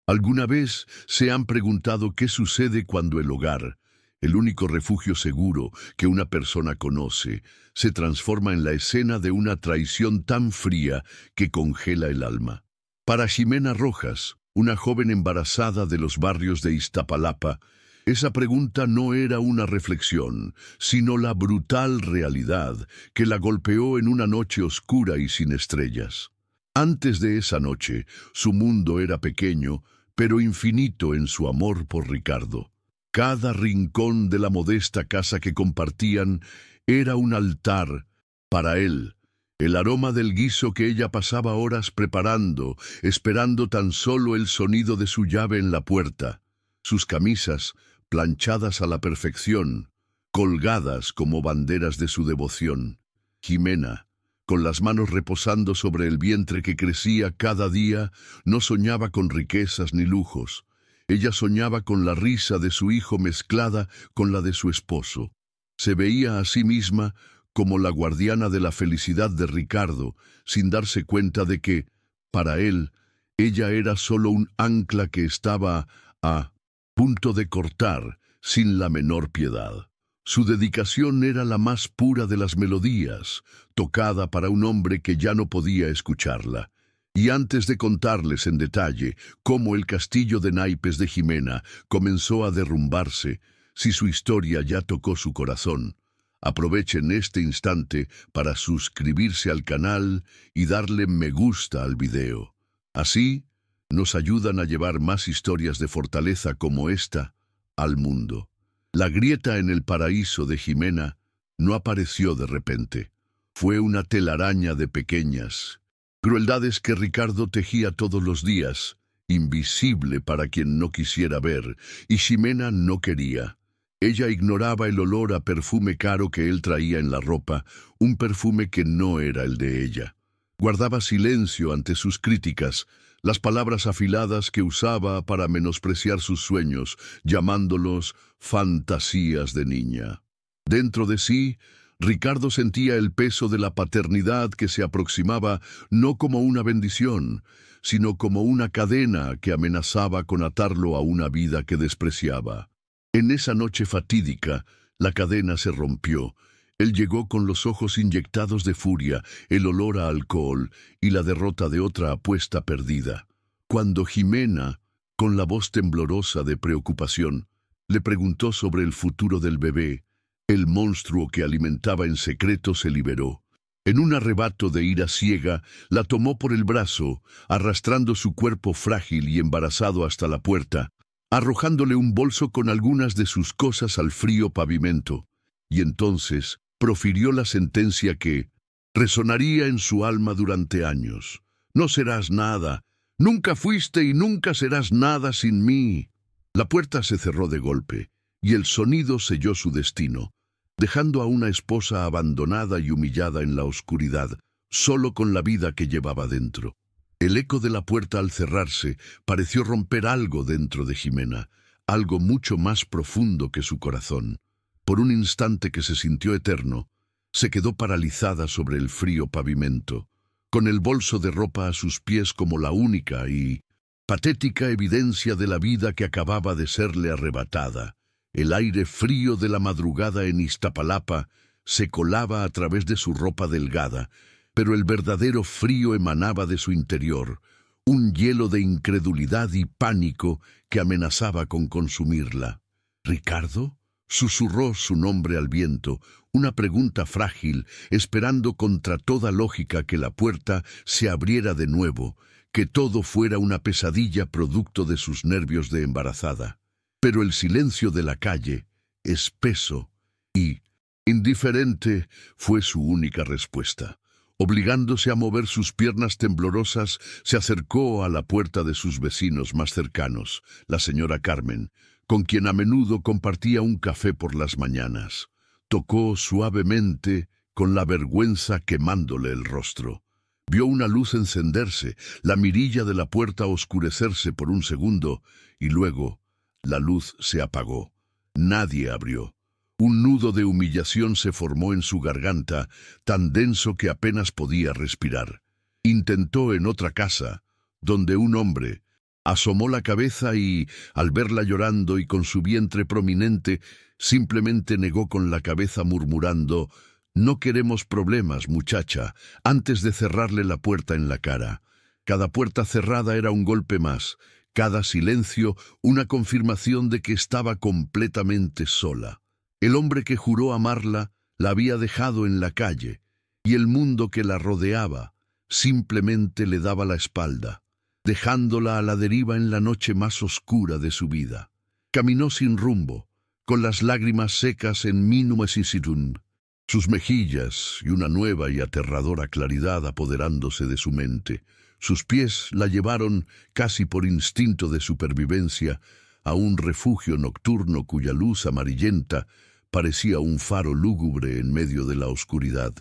¿Alguna vez se han preguntado qué sucede cuando el hogar, el único refugio seguro que una persona conoce, se transforma en la escena de una traición tan fría que congela el alma? Para Ximena Rojas, una joven embarazada de los barrios de Iztapalapa, esa pregunta no era una reflexión, sino la brutal realidad que la golpeó en una noche oscura y sin estrellas. Antes de esa noche, su mundo era pequeño, pero infinito en su amor por Ricardo. Cada rincón de la modesta casa que compartían era un altar para él. El aroma del guiso que ella pasaba horas preparando, esperando tan solo el sonido de su llave en la puerta. Sus camisas, planchadas a la perfección, colgadas como banderas de su devoción. Ximena, con las manos reposando sobre el vientre que crecía cada día, no soñaba con riquezas ni lujos. Ella soñaba con la risa de su hijo mezclada con la de su esposo. Se veía a sí misma como la guardiana de la felicidad de Ricardo, sin darse cuenta de que, para él, ella era solo un ancla que estaba a punto de cortar sin la menor piedad. Su dedicación era la más pura de las melodías, tocada para un hombre que ya no podía escucharla. Y antes de contarles en detalle cómo el castillo de naipes de Ximena comenzó a derrumbarse, si su historia ya tocó su corazón, aprovechen este instante para suscribirse al canal y darle me gusta al video. Así, nos ayudan a llevar más historias de fortaleza como esta al mundo. La grieta en el paraíso de Ximena no apareció de repente. Fue una telaraña de pequeñas crueldades que Ricardo tejía todos los días, invisible para quien no quisiera ver, y Ximena no quería. Ella ignoraba el olor a perfume caro que él traía en la ropa, un perfume que no era el de ella. Guardaba silencio ante sus críticas, las palabras afiladas que usaba para menospreciar sus sueños, llamándolos fantasías de niña. Dentro de sí, Ricardo sentía el peso de la paternidad que se aproximaba no como una bendición, sino como una cadena que amenazaba con atarlo a una vida que despreciaba. En esa noche fatídica, la cadena se rompió. Él llegó con los ojos inyectados de furia, el olor a alcohol y la derrota de otra apuesta perdida. Cuando Ximena, con la voz temblorosa de preocupación, le preguntó sobre el futuro del bebé, el monstruo que alimentaba en secreto se liberó. En un arrebato de ira ciega, la tomó por el brazo, arrastrando su cuerpo frágil y embarazado hasta la puerta, arrojándole un bolso con algunas de sus cosas al frío pavimento. Y entonces profirió la sentencia que resonaría en su alma durante años. No serás nada. Nunca fuiste y nunca serás nada sin mí. La puerta se cerró de golpe, y el sonido selló su destino, dejando a una esposa abandonada y humillada en la oscuridad, solo con la vida que llevaba dentro. El eco de la puerta al cerrarse pareció romper algo dentro de Ximena, algo mucho más profundo que su corazón. Por un instante que se sintió eterno, se quedó paralizada sobre el frío pavimento, con el bolso de ropa a sus pies como la única y patética evidencia de la vida que acababa de serle arrebatada. El aire frío de la madrugada en Iztapalapa se colaba a través de su ropa delgada, pero el verdadero frío emanaba de su interior, un hielo de incredulidad y pánico que amenazaba con consumirla. ¿Ricardo? Susurró su nombre al viento, una pregunta frágil, esperando contra toda lógica que la puerta se abriera de nuevo, que todo fuera una pesadilla producto de sus nervios de embarazada. Pero el silencio de la calle, espeso y indiferente, fue su única respuesta. Obligándose a mover sus piernas temblorosas, se acercó a la puerta de sus vecinos más cercanos, la señora Carmen, con quien a menudo compartía un café por las mañanas. Tocó suavemente, con la vergüenza quemándole el rostro. Vio una luz encenderse, la mirilla de la puerta oscurecerse por un segundo, y luego la luz se apagó. Nadie abrió. Un nudo de humillación se formó en su garganta, tan denso que apenas podía respirar. Intentó en otra casa, donde un hombre, Asomó la cabeza y, al verla llorando y con su vientre prominente, simplemente negó con la cabeza murmurando: «No queremos problemas, muchacha», antes de cerrarle la puerta en la cara. Cada puerta cerrada era un golpe más, cada silencio una confirmación de que estaba completamente sola. El hombre que juró amarla la había dejado en la calle, y el mundo que la rodeaba simplemente le daba la espalda, dejándola a la deriva en la noche más oscura de su vida. Caminó sin rumbo, con las lágrimas secas en Minuesisirun, sus mejillas y una nueva y aterradora claridad apoderándose de su mente. Sus pies la llevaron, casi por instinto de supervivencia, a un refugio nocturno cuya luz amarillenta parecía un faro lúgubre en medio de la oscuridad.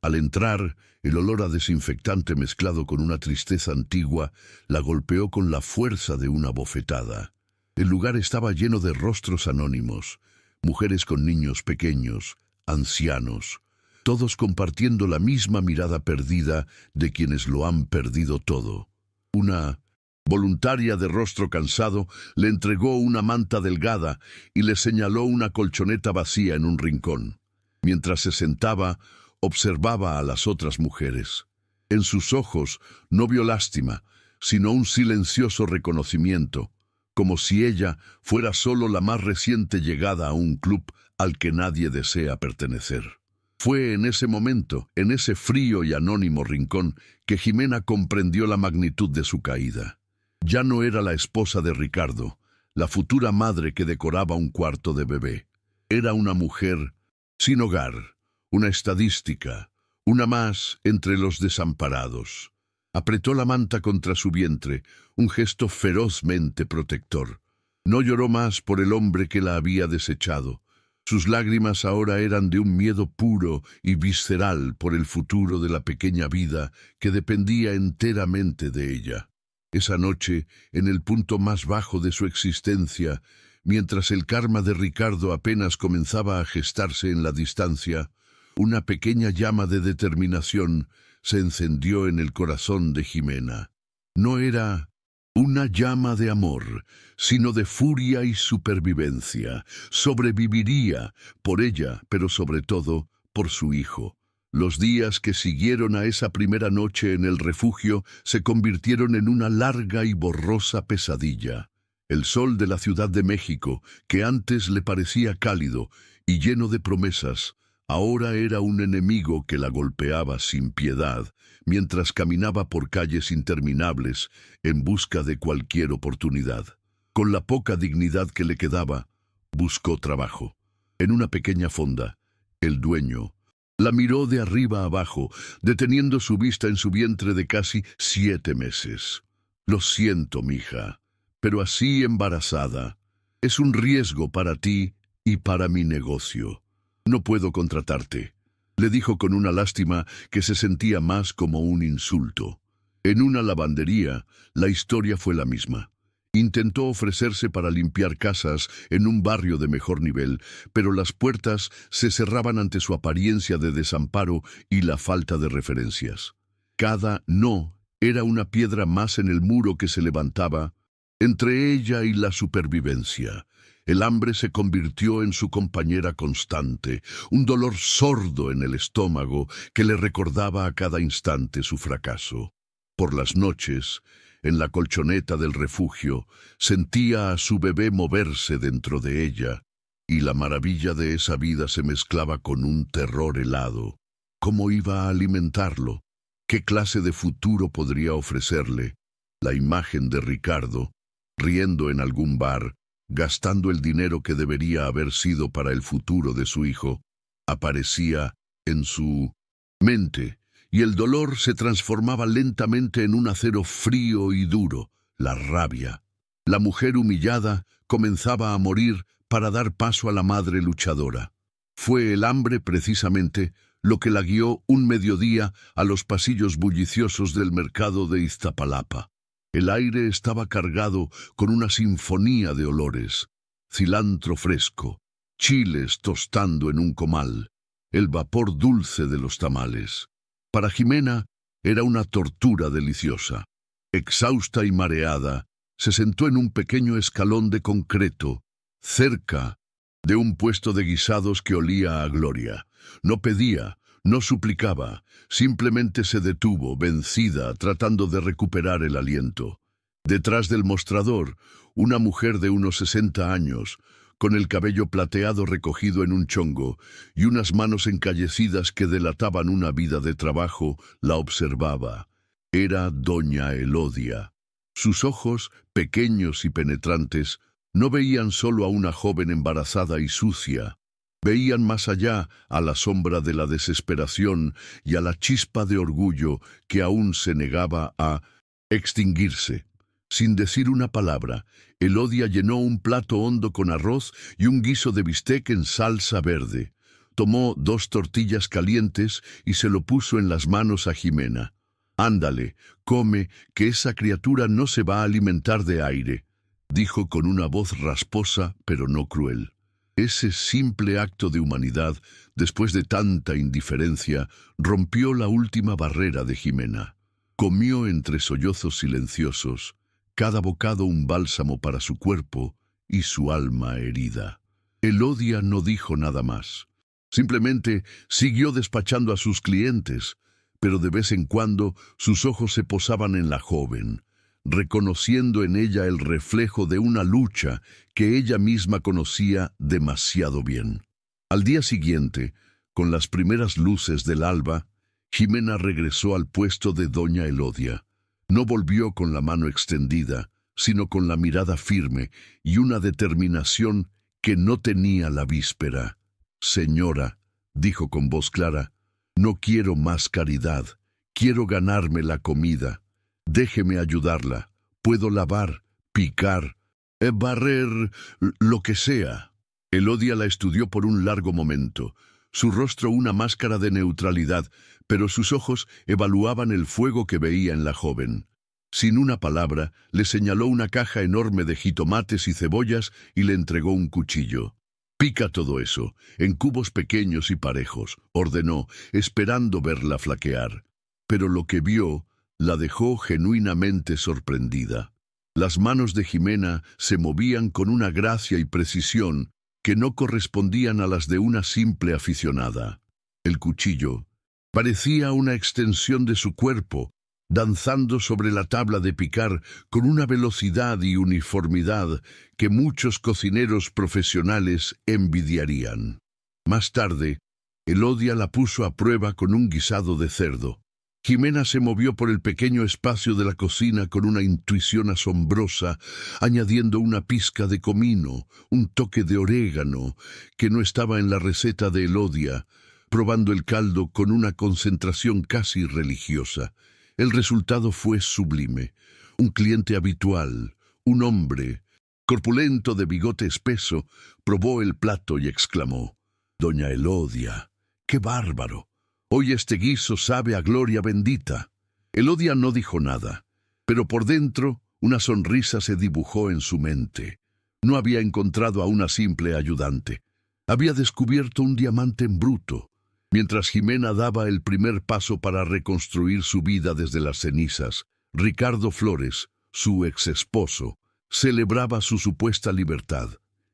Al entrar, el olor a desinfectante mezclado con una tristeza antigua la golpeó con la fuerza de una bofetada. El lugar estaba lleno de rostros anónimos, mujeres con niños pequeños, ancianos, todos compartiendo la misma mirada perdida de quienes lo han perdido todo. Una voluntaria de rostro cansado le entregó una manta delgada y le señaló una colchoneta vacía en un rincón. Mientras se sentaba, observaba a las otras mujeres. En sus ojos no vio lástima, sino un silencioso reconocimiento, como si ella fuera solo la más reciente llegada a un club al que nadie desea pertenecer. Fue en ese momento, en ese frío y anónimo rincón, que Jimena comprendió la magnitud de su caída. Ya no era la esposa de Ricardo, la futura madre que decoraba un cuarto de bebé. Era una mujer sin hogar, una estadística, una más entre los desamparados. Apretó la manta contra su vientre, un gesto ferozmente protector. No lloró más por el hombre que la había desechado. Sus lágrimas ahora eran de un miedo puro y visceral por el futuro de la pequeña vida que dependía enteramente de ella. Esa noche, en el punto más bajo de su existencia, mientras el karma de Ricardo apenas comenzaba a gestarse en la distancia, una pequeña llama de determinación se encendió en el corazón de Jimena. No era una llama de amor, sino de furia y supervivencia. Sobreviviría por ella, pero sobre todo por su hijo. Los días que siguieron a esa primera noche en el refugio se convirtieron en una larga y borrosa pesadilla. El sol de la Ciudad de México, que antes le parecía cálido y lleno de promesas, ahora era un enemigo que la golpeaba sin piedad, mientras caminaba por calles interminables en busca de cualquier oportunidad. Con la poca dignidad que le quedaba, buscó trabajo. En una pequeña fonda, el dueño la miró de arriba abajo, deteniendo su vista en su vientre de casi 7 meses. «Lo siento, mija, pero así embarazada es un riesgo para ti y para mi negocio. No puedo contratarte», le dijo con una lástima que se sentía más como un insulto. En una lavandería, la historia fue la misma. Intentó ofrecerse para limpiar casas en un barrio de mejor nivel, pero las puertas se cerraban ante su apariencia de desamparo y la falta de referencias. Cada no era una piedra más en el muro que se levantaba entre ella y la supervivencia. El hambre se convirtió en su compañera constante, un dolor sordo en el estómago que le recordaba a cada instante su fracaso. Por las noches, en la colchoneta del refugio, sentía a su bebé moverse dentro de ella, y la maravilla de esa vida se mezclaba con un terror helado. ¿Cómo iba a alimentarlo? ¿Qué clase de futuro podría ofrecerle? La imagen de Ricardo, riendo en algún bar, gastando el dinero que debería haber sido para el futuro de su hijo, aparecía en su mente, y el dolor se transformaba lentamente en un acero frío y duro, la rabia. La mujer humillada comenzaba a morir para dar paso a la madre luchadora. Fue el hambre, precisamente, lo que la guió un mediodía a los pasillos bulliciosos del mercado de Iztapalapa. El aire estaba cargado con una sinfonía de olores: cilantro fresco, chiles tostando en un comal, el vapor dulce de los tamales. Para Jimena era una tortura deliciosa. Exhausta y mareada, Se sentó en un pequeño escalón de concreto, cerca de un puesto de guisados que olía a gloria. No pedía, no suplicaba, simplemente se detuvo, vencida, tratando de recuperar el aliento. Detrás del mostrador, una mujer de unos 60 años, con el cabello plateado recogido en un chongo y unas manos encallecidas que delataban una vida de trabajo, la observaba. Era doña Elodia. Sus ojos, pequeños y penetrantes, no veían solo a una joven embarazada y sucia. Veían más allá, a la sombra de la desesperación y a la chispa de orgullo que aún se negaba a extinguirse. Sin decir una palabra, Elodia llenó un plato hondo con arroz y un guiso de bistec en salsa verde. Tomó 2 tortillas calientes y se lo puso en las manos a Jimena. «Ándale, come, que esa criatura no se va a alimentar de aire», dijo con una voz rasposa pero no cruel. Ese simple acto de humanidad, después de tanta indiferencia, rompió la última barrera de Jimena. Comió entre sollozos silenciosos, cada bocado un bálsamo para su cuerpo y su alma herida. Elodia no dijo nada más. Simplemente siguió despachando a sus clientes, pero de vez en cuando sus ojos se posaban en la joven, reconociendo en ella el reflejo de una lucha que ella misma conocía demasiado bien. Al día siguiente, con las primeras luces del alba, Jimena regresó al puesto de doña Elodia. No volvió con la mano extendida, sino con la mirada firme y una determinación que no tenía la víspera. «Señora», dijo con voz clara, «no quiero más caridad, quiero ganarme la comida. Déjeme ayudarla. Puedo lavar, picar, barrer, lo que sea». Elodia la estudió por un largo momento. Su rostro una máscara de neutralidad, pero sus ojos evaluaban el fuego que veía en la joven. Sin una palabra, le señaló una caja enorme de jitomates y cebollas y le entregó un cuchillo. «Pica todo eso, en cubos pequeños y parejos», ordenó, esperando verla flaquear. Pero lo que vio la dejó genuinamente sorprendida. Las manos de Jimena se movían con una gracia y precisión que no correspondían a las de una simple aficionada. El cuchillo parecía una extensión de su cuerpo, danzando sobre la tabla de picar con una velocidad y uniformidad que muchos cocineros profesionales envidiarían. Más tarde, Elodia la puso a prueba con un guisado de cerdo. Jimena se movió por el pequeño espacio de la cocina con una intuición asombrosa, añadiendo una pizca de comino, un toque de orégano, que no estaba en la receta de Elodia, probando el caldo con una concentración casi religiosa. El resultado fue sublime. Un cliente habitual, un hombre, corpulento de bigote espeso, probó el plato y exclamó: «Doña Elodia, ¡qué bárbaro! Hoy este guiso sabe a gloria bendita». Elodia no dijo nada, pero por dentro una sonrisa se dibujó en su mente. No había encontrado a una simple ayudante. Había descubierto un diamante en bruto. Mientras Jimena daba el primer paso para reconstruir su vida desde las cenizas, Ricardo Flores, su ex esposo, celebraba su supuesta libertad.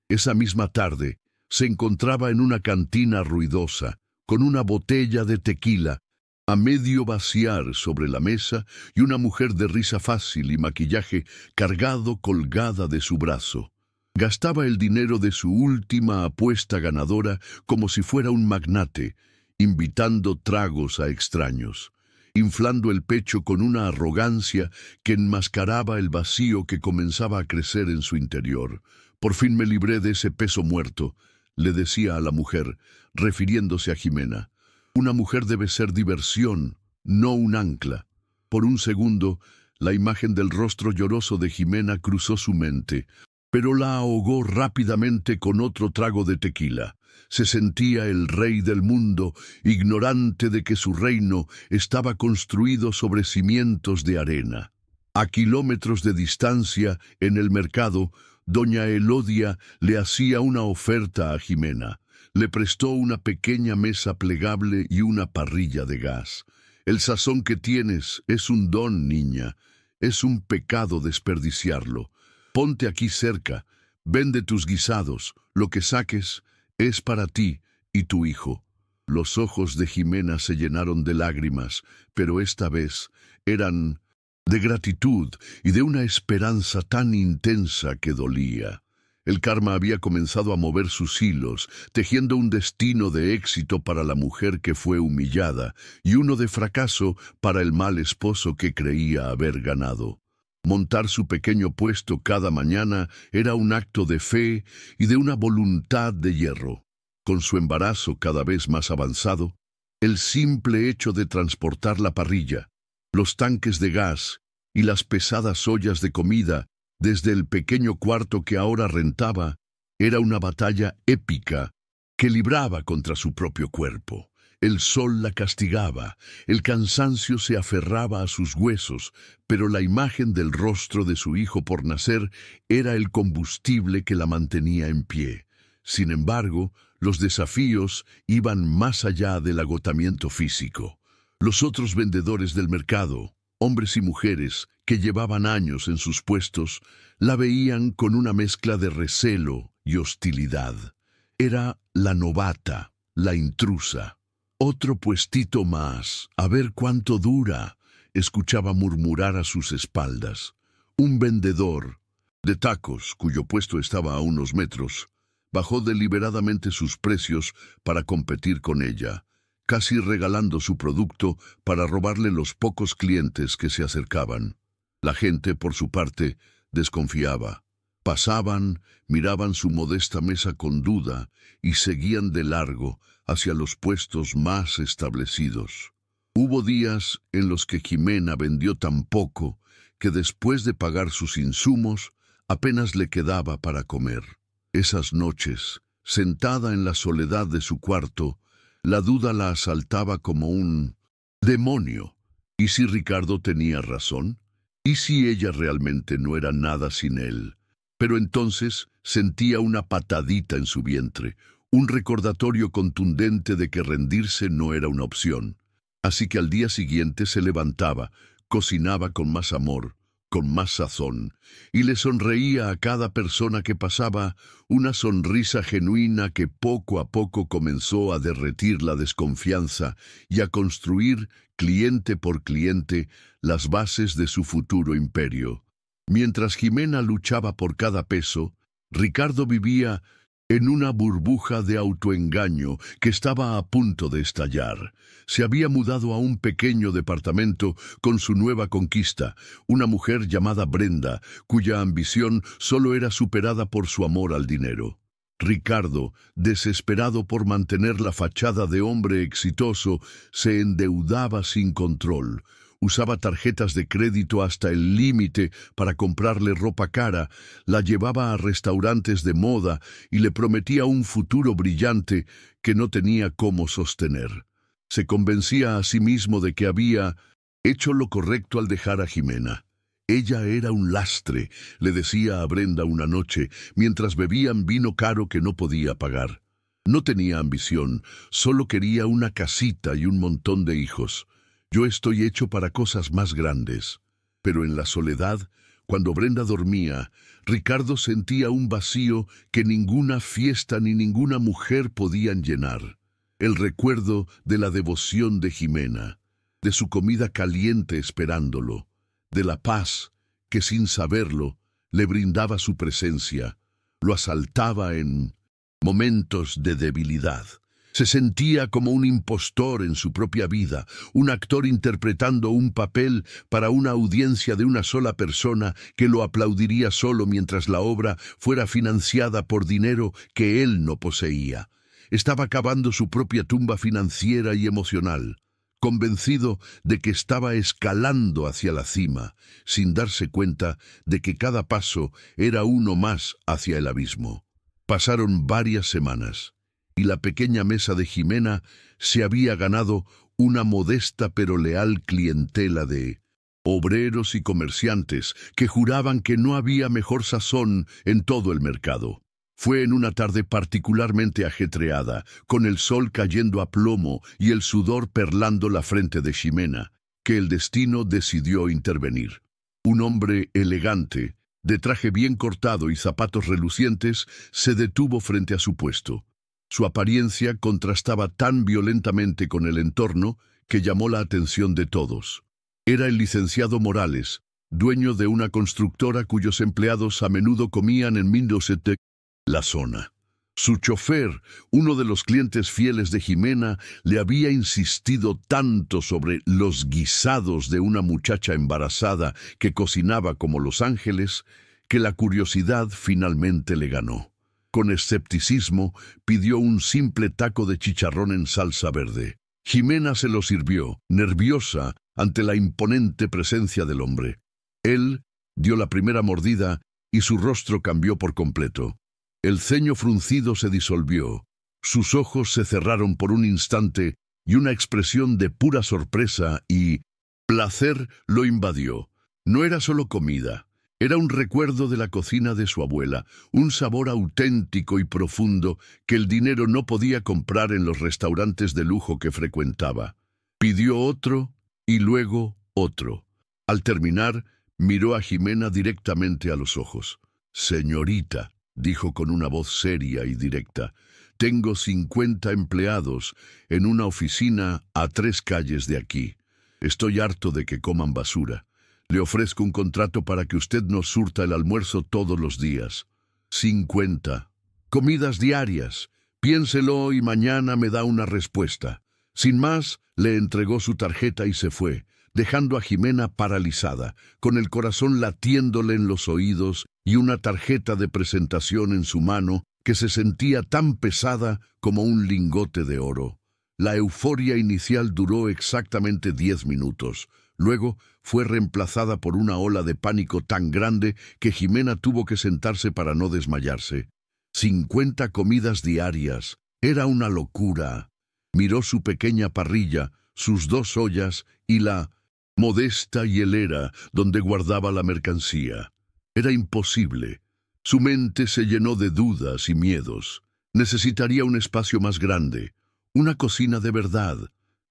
Esa misma tarde, se encontraba en una cantina ruidosa, con una botella de tequila a medio vaciar sobre la mesa y una mujer de risa fácil y maquillaje cargado colgada de su brazo. Gastaba el dinero de su última apuesta ganadora como si fuera un magnate, invitando tragos a extraños, inflando el pecho con una arrogancia que enmascaraba el vacío que comenzaba a crecer en su interior. «Por fin me libré de ese peso muerto», le decía a la mujer, refiriéndose a Jimena. «Una mujer debe ser diversión, no un ancla». Por un segundo, la imagen del rostro lloroso de Jimena cruzó su mente, pero la ahogó rápidamente con otro trago de tequila. Se sentía el rey del mundo, ignorante de que su reino estaba construido sobre cimientos de arena. A kilómetros de distancia, en el mercado, doña Elodia le hacía una oferta a Jimena. Le prestó una pequeña mesa plegable y una parrilla de gas. «El sazón que tienes es un don, niña. Es un pecado desperdiciarlo. Ponte aquí cerca, vende tus guisados, lo que saques es para ti y tu hijo. Los ojos de Jimena se llenaron de lágrimas, pero esta vez eran de gratitud y de una esperanza tan intensa que dolía. El karma había comenzado a mover sus hilos, tejiendo un destino de éxito para la mujer que fue humillada y uno de fracaso para el mal esposo que creía haber ganado. Montar su pequeño puesto cada mañana era un acto de fe y de una voluntad de hierro. Con su embarazo cada vez más avanzado, el simple hecho de transportar la parrilla, los tanques de gas y las pesadas ollas de comida desde el pequeño cuarto que ahora rentaba, era una batalla épica que libraba contra su propio cuerpo. El sol la castigaba, el cansancio se aferraba a sus huesos, pero la imagen del rostro de su hijo por nacer era el combustible que la mantenía en pie. Sin embargo, los desafíos iban más allá del agotamiento físico. Los otros vendedores del mercado, hombres y mujeres que llevaban años en sus puestos, la veían con una mezcla de recelo y hostilidad. Era la novata, la intrusa. Otro puestito más, a ver cuánto dura, escuchaba murmurar a sus espaldas. Un vendedor de tacos, cuyo puesto estaba a unos metros, bajó deliberadamente sus precios para competir con ella, casi regalando su producto para robarle los pocos clientes que se acercaban. La gente, por su parte, desconfiaba. Pasaban, miraban su modesta mesa con duda y seguían de largo hacia los puestos más establecidos. Hubo días en los que Jimena vendió tan poco que después de pagar sus insumos apenas le quedaba para comer. Esas noches, sentada en la soledad de su cuarto, la duda la asaltaba como un demonio. ¿Y si Ricardo tenía razón? ¿Y si ella realmente no era nada sin él? Pero entonces sentía una patadita en su vientre, un recordatorio contundente de que rendirse no era una opción. Así que al día siguiente se levantaba, cocinaba con más amor, con más sazón, y le sonreía a cada persona que pasaba, una sonrisa genuina que poco a poco comenzó a derretir la desconfianza y a construir, cliente por cliente, las bases de su futuro imperio. Mientras Jimena luchaba por cada peso, Ricardo vivía en una burbuja de autoengaño que estaba a punto de estallar. Se había mudado a un pequeño departamento con su nueva conquista, una mujer llamada Brenda, cuya ambición solo era superada por su amor al dinero. Ricardo, desesperado por mantener la fachada de hombre exitoso, se endeudaba sin control. Usaba tarjetas de crédito hasta el límite para comprarle ropa cara, la llevaba a restaurantes de moda y le prometía un futuro brillante que no tenía cómo sostener. Se convencía a sí mismo de que había hecho lo correcto al dejar a Jimena. Ella era un lastre, le decía a Brenda una noche, mientras bebían vino caro que no podía pagar. No tenía ambición, solo quería una casita y un montón de hijos. Yo estoy hecho para cosas más grandes. Pero en la soledad, cuando Brenda dormía, Ricardo sentía un vacío que ninguna fiesta ni ninguna mujer podían llenar. El recuerdo de la devoción de Jimena, de su comida caliente esperándolo, de la paz que sin saberlo le brindaba su presencia, lo asaltaba en momentos de debilidad. Se sentía como un impostor en su propia vida, un actor interpretando un papel para una audiencia de una sola persona que lo aplaudiría solo mientras la obra fuera financiada por dinero que él no poseía. Estaba cavando su propia tumba financiera y emocional, convencido de que estaba escalando hacia la cima, sin darse cuenta de que cada paso era uno más hacia el abismo. Pasaron varias semanas, y la pequeña mesa de Jimena se había ganado una modesta pero leal clientela de obreros y comerciantes que juraban que no había mejor sazón en todo el mercado. Fue en una tarde particularmente ajetreada, con el sol cayendo a plomo y el sudor perlando la frente de Jimena, que el destino decidió intervenir. Un hombre elegante, de traje bien cortado y zapatos relucientes, se detuvo frente a su puesto. Su apariencia contrastaba tan violentamente con el entorno que llamó la atención de todos. Era el licenciado Morales, dueño de una constructora cuyos empleados a menudo comían en la zona. Su chofer, uno de los clientes fieles de Jimena, le había insistido tanto sobre los guisados de una muchacha embarazada que cocinaba como los ángeles, que la curiosidad finalmente le ganó. Con escepticismo, pidió un simple taco de chicharrón en salsa verde. Jimena se lo sirvió, nerviosa ante la imponente presencia del hombre. Él dio la primera mordida y su rostro cambió por completo. El ceño fruncido se disolvió, sus ojos se cerraron por un instante y una expresión de pura sorpresa y placer lo invadió. No era solo comida, era un recuerdo de la cocina de su abuela, un sabor auténtico y profundo que el dinero no podía comprar en los restaurantes de lujo que frecuentaba. Pidió otro y luego otro. Al terminar, miró a Jimena directamente a los ojos. «Señorita», dijo con una voz seria y directa, «tengo 50 empleados en una oficina a 3 calles de aquí. Estoy harto de que coman basura. Le ofrezco un contrato para que usted nos surta el almuerzo todos los días. 50 comidas diarias. Piénselo y mañana me da una respuesta». Sin más, le entregó su tarjeta y se fue, dejando a Jimena paralizada, con el corazón latiéndole en los oídos y una tarjeta de presentación en su mano que se sentía tan pesada como un lingote de oro. La euforia inicial duró exactamente 10 minutos. Luego fue reemplazada por una ola de pánico tan grande que Jimena tuvo que sentarse para no desmayarse. 50 comidas diarias. Era una locura. Miró su pequeña parrilla, sus 2 ollas y la modesta hielera donde guardaba la mercancía. Era imposible. Su mente se llenó de dudas y miedos. Necesitaría un espacio más grande, una cocina de verdad,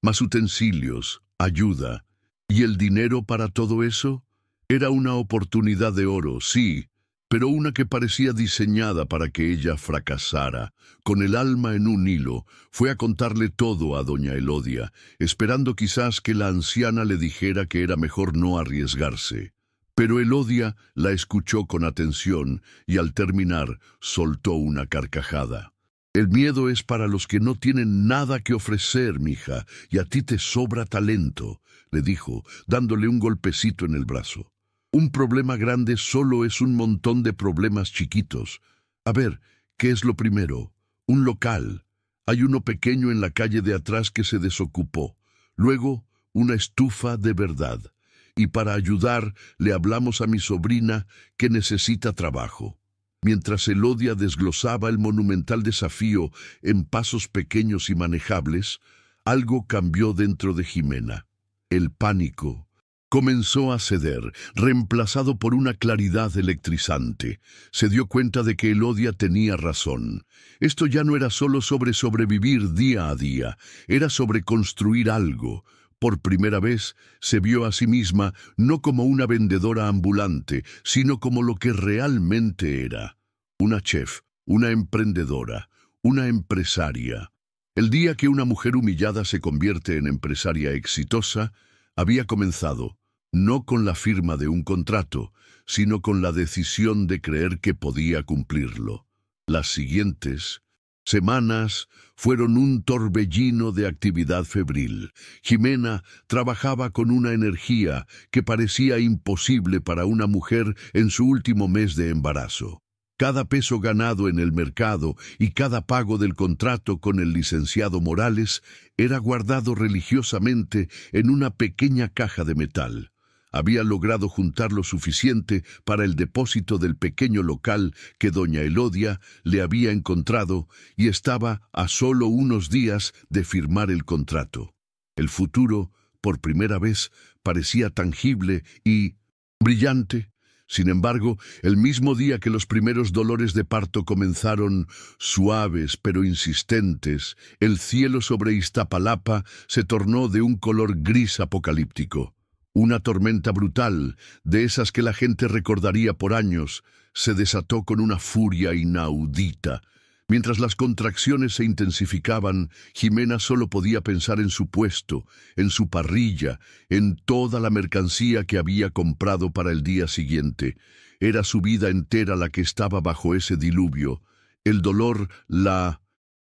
más utensilios, ayuda. ¿Y el dinero para todo eso? Era una oportunidad de oro, sí, pero una que parecía diseñada para que ella fracasara. Con el alma en un hilo, fue a contarle todo a doña Elodia, esperando quizás que la anciana le dijera que era mejor no arriesgarse. Pero Elodia la escuchó con atención y al terminar soltó una carcajada. «El miedo es para los que no tienen nada que ofrecer, mija, y a ti te sobra talento», le dijo, dándole un golpecito en el brazo. «Un problema grande solo es un montón de problemas chiquitos. A ver, ¿qué es lo primero? Un local. Hay uno pequeño en la calle de atrás que se desocupó. Luego, una estufa de verdad. Y para ayudar, le hablamos a mi sobrina que necesita trabajo». Mientras Elodia desglosaba el monumental desafío en pasos pequeños y manejables, algo cambió dentro de Jimena. El pánico comenzó a ceder, reemplazado por una claridad electrizante. Se dio cuenta de que Elodia tenía razón. Esto ya no era solo sobre sobrevivir día a día, era sobre construir algo. Por primera vez se vio a sí misma no como una vendedora ambulante, sino como lo que realmente era: una chef, una emprendedora, una empresaria. El día que una mujer humillada se convierte en empresaria exitosa, había comenzado, no con la firma de un contrato, sino con la decisión de creer que podía cumplirlo. Las siguientes semanas fueron un torbellino de actividad febril. Jimena trabajaba con una energía que parecía imposible para una mujer en su último mes de embarazo. Cada peso ganado en el mercado y cada pago del contrato con el licenciado Morales era guardado religiosamente en una pequeña caja de metal. Había logrado juntar lo suficiente para el depósito del pequeño local que doña Elodia le había encontrado y estaba a solo unos días de firmar el contrato. El futuro, por primera vez, parecía tangible y brillante. Sin embargo, el mismo día que los primeros dolores de parto comenzaron, suaves pero insistentes, el cielo sobre Iztapalapa se tornó de un color gris apocalíptico. Una tormenta brutal, de esas que la gente recordaría por años, se desató con una furia inaudita. Mientras las contracciones se intensificaban, Jimena solo podía pensar en su puesto, en su parrilla, en toda la mercancía que había comprado para el día siguiente. Era su vida entera la que estaba bajo ese diluvio. El dolor la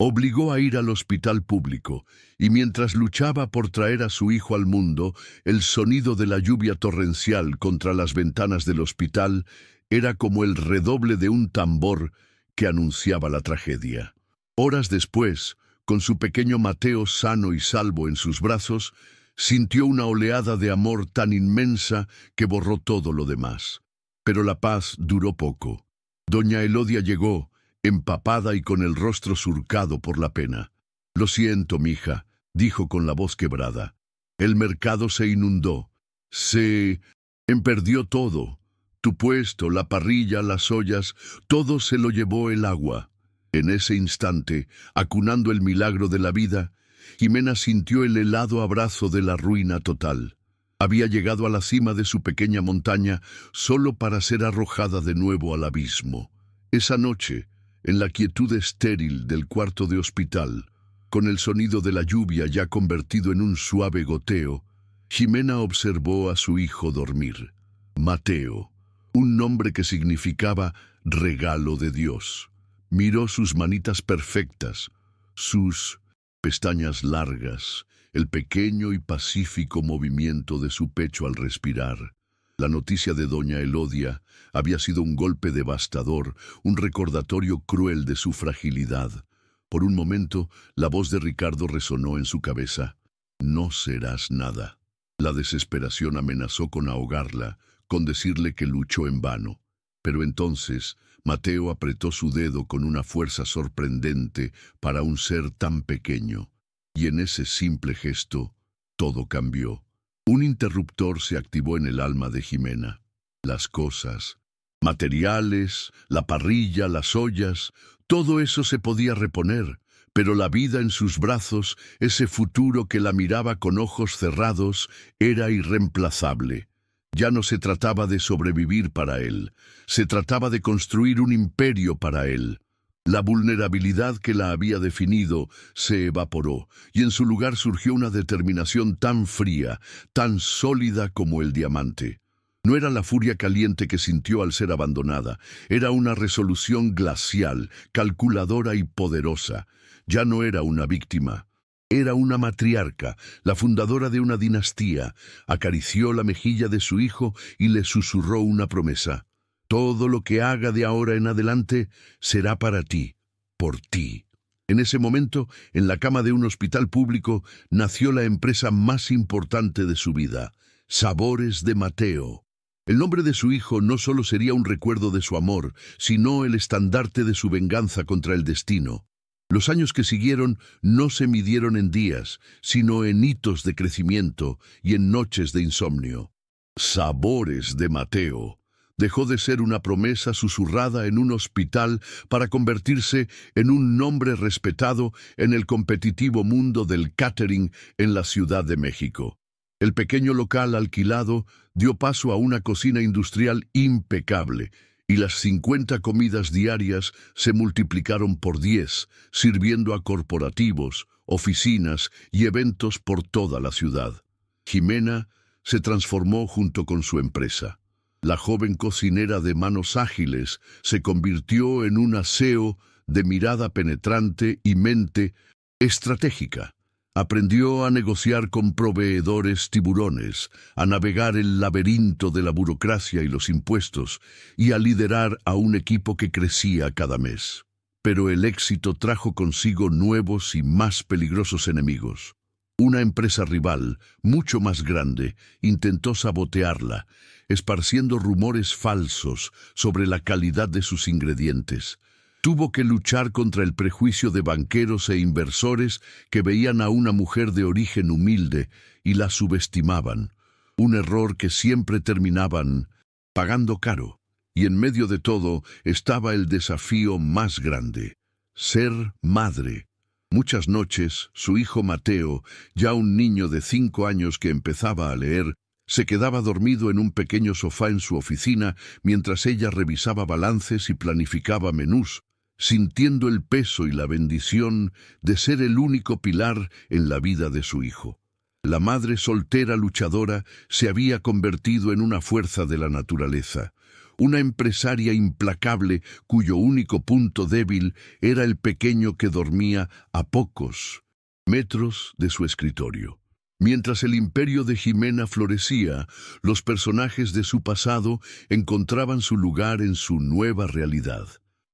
obligó a ir al hospital público, y mientras luchaba por traer a su hijo al mundo, el sonido de la lluvia torrencial contra las ventanas del hospital era como el redoble de un tambor que anunciaba la tragedia. Horas después, con su pequeño Mateo sano y salvo en sus brazos, sintió una oleada de amor tan inmensa que borró todo lo demás. Pero la paz duró poco. Doña Elodia llegó, empapada y con el rostro surcado por la pena. «Lo siento, mija», dijo con la voz quebrada. «El mercado se inundó. Se perdió todo. Tu puesto, la parrilla, las ollas, todo se lo llevó el agua». En ese instante, acunando el milagro de la vida, Jimena sintió el helado abrazo de la ruina total. Había llegado a la cima de su pequeña montaña solo para ser arrojada de nuevo al abismo. Esa noche, en la quietud estéril del cuarto de hospital, con el sonido de la lluvia ya convertido en un suave goteo, Jimena observó a su hijo dormir. Mateo, un nombre que significaba regalo de Dios. Miró sus manitas perfectas, sus pestañas largas, el pequeño y pacífico movimiento de su pecho al respirar. La noticia de doña Elodia había sido un golpe devastador, un recordatorio cruel de su fragilidad. Por un momento, la voz de Ricardo resonó en su cabeza. «No serás nada». La desesperación amenazó con ahogarla, con decirle que luchó en vano. Pero entonces, Mateo apretó su dedo con una fuerza sorprendente para un ser tan pequeño. Y en ese simple gesto, todo cambió. Un interruptor se activó en el alma de Jimena. Las cosas, materiales, la parrilla, las ollas, todo eso se podía reponer, pero la vida en sus brazos, ese futuro que la miraba con ojos cerrados, era irreemplazable. Ya no se trataba de sobrevivir para él, se trataba de construir un imperio para él. La vulnerabilidad que la había definido se evaporó, y en su lugar surgió una determinación tan fría, tan sólida como el diamante. No era la furia caliente que sintió al ser abandonada, era una resolución glacial, calculadora y poderosa. Ya no era una víctima. Era una matriarca, la fundadora de una dinastía. Acarició la mejilla de su hijo y le susurró una promesa. «Todo lo que haga de ahora en adelante será para ti, por ti». En ese momento, en la cama de un hospital público, nació la empresa más importante de su vida, Sabores de Mateo. El nombre de su hijo no solo sería un recuerdo de su amor, sino el estandarte de su venganza contra el destino. Los años que siguieron no se midieron en días, sino en hitos de crecimiento y en noches de insomnio. Sabores de Mateo dejó de ser una promesa susurrada en un hospital para convertirse en un nombre respetado en el competitivo mundo del catering en la Ciudad de México. El pequeño local alquilado dio paso a una cocina industrial impecable, y las 50 comidas diarias se multiplicaron por 10, sirviendo a corporativos, oficinas y eventos por toda la ciudad. Jimena se transformó junto con su empresa. La joven cocinera de manos ágiles se convirtió en un aseo de mirada penetrante y mente estratégica. Aprendió a negociar con proveedores tiburones, a navegar el laberinto de la burocracia y los impuestos, y a liderar a un equipo que crecía cada mes. Pero el éxito trajo consigo nuevos y más peligrosos enemigos. Una empresa rival, mucho más grande, intentó sabotearla, esparciendo rumores falsos sobre la calidad de sus ingredientes. Tuvo que luchar contra el prejuicio de banqueros e inversores que veían a una mujer de origen humilde y la subestimaban, un error que siempre terminaban pagando caro. Y en medio de todo estaba el desafío más grande: ser madre. Muchas noches, su hijo Mateo, ya un niño de 5 años que empezaba a leer, Se quedaba dormido en un pequeño sofá en su oficina mientras ella revisaba balances y planificaba menús, sintiendo el peso y la bendición de ser el único pilar en la vida de su hijo. La madre soltera luchadora se había convertido en una fuerza de la naturaleza, una empresaria implacable cuyo único punto débil era el pequeño que dormía a pocos metros de su escritorio. Mientras el imperio de Jimena florecía, los personajes de su pasado encontraban su lugar en su nueva realidad.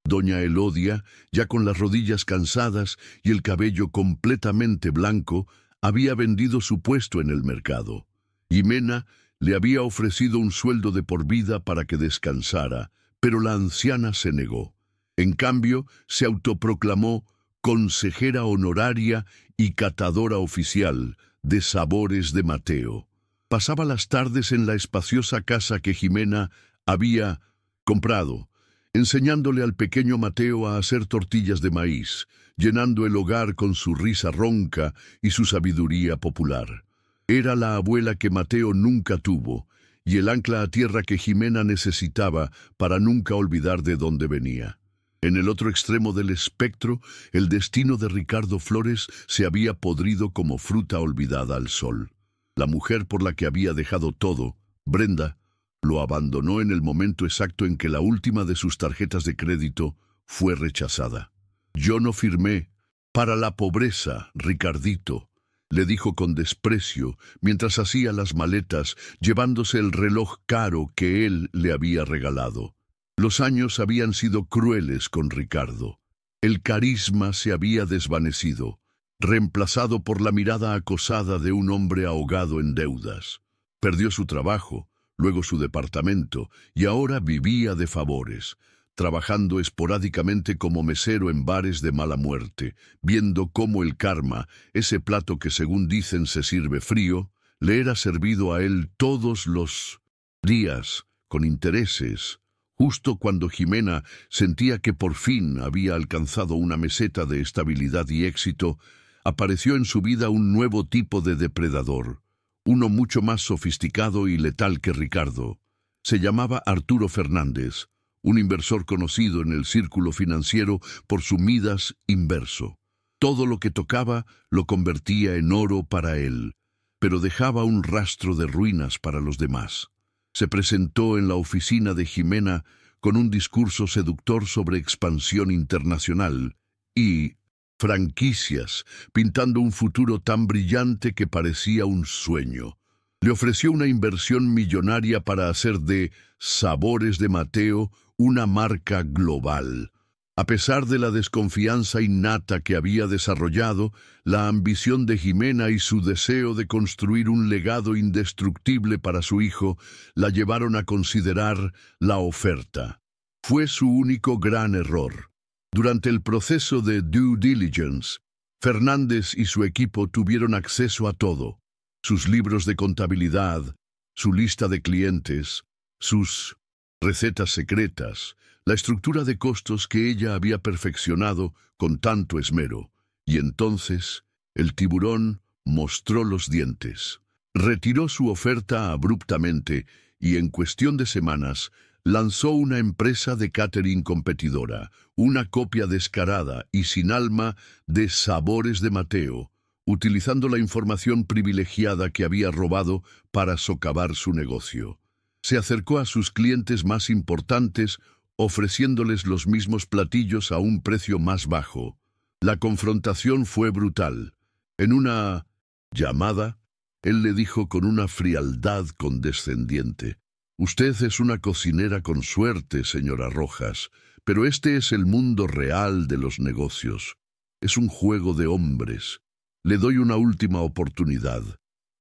Doña Elodia, ya con las rodillas cansadas y el cabello completamente blanco, había vendido su puesto en el mercado. Jimena le había ofrecido un sueldo de por vida para que descansara, pero la anciana se negó. En cambio, se autoproclamó consejera honoraria y catadora oficial de sabores de Mateo. Pasaba las tardes en la espaciosa casa que Jimena había comprado, enseñándole al pequeño Mateo a hacer tortillas de maíz, llenando el hogar con su risa ronca y su sabiduría popular. Era la abuela que Mateo nunca tuvo, y el ancla a tierra que Jimena necesitaba para nunca olvidar de dónde venía. En el otro extremo del espectro, el destino de Ricardo Flores se había podrido como fruta olvidada al sol. La mujer por la que había dejado todo, Brenda, lo abandonó en el momento exacto en que la última de sus tarjetas de crédito fue rechazada. «Yo no firmé para la pobreza, Ricardito», le dijo con desprecio mientras hacía las maletas, llevándose el reloj caro que él le había regalado. Los años habían sido crueles con Ricardo. El carisma se había desvanecido, reemplazado por la mirada acosada de un hombre ahogado en deudas. Perdió su trabajo, luego su departamento, y ahora vivía de favores, trabajando esporádicamente como mesero en bares de mala muerte, viendo cómo el karma, ese plato que según dicen se sirve frío, le era servido a él todos los días, con intereses. Justo cuando Jimena sentía que por fin había alcanzado una meseta de estabilidad y éxito, apareció en su vida un nuevo tipo de depredador, uno mucho más sofisticado y letal que Ricardo. Se llamaba Arturo Fernández, un inversor conocido en el círculo financiero por su Midas inverso. Todo lo que tocaba lo convertía en oro para él, pero dejaba un rastro de ruinas para los demás. Se presentó en la oficina de Jimena con un discurso seductor sobre expansión internacional y franquicias, pintando un futuro tan brillante que parecía un sueño. Le ofreció una inversión millonaria para hacer de Sabores de Mateo una marca global. A pesar de la desconfianza innata que había desarrollado, la ambición de Jimena y su deseo de construir un legado indestructible para su hijo la llevaron a considerar la oferta. Fue su único gran error. Durante el proceso de due diligence, Fernández y su equipo tuvieron acceso a todo: sus libros de contabilidad, su lista de clientes, sus recetas secretas, la estructura de costos que ella había perfeccionado con tanto esmero. Y entonces el tiburón mostró los dientes. Retiró su oferta abruptamente y en cuestión de semanas lanzó una empresa de catering competidora, una copia descarada y sin alma de Sabores de Mateo, utilizando la información privilegiada que había robado para socavar su negocio. Se acercó a sus clientes más importantes, ofreciéndoles los mismos platillos a un precio más bajo. La confrontación fue brutal. En una llamada, él le dijo con una frialdad condescendiente: «Usted es una cocinera con suerte, señora Rojas, pero este es el mundo real de los negocios. Es un juego de hombres. Le doy una última oportunidad.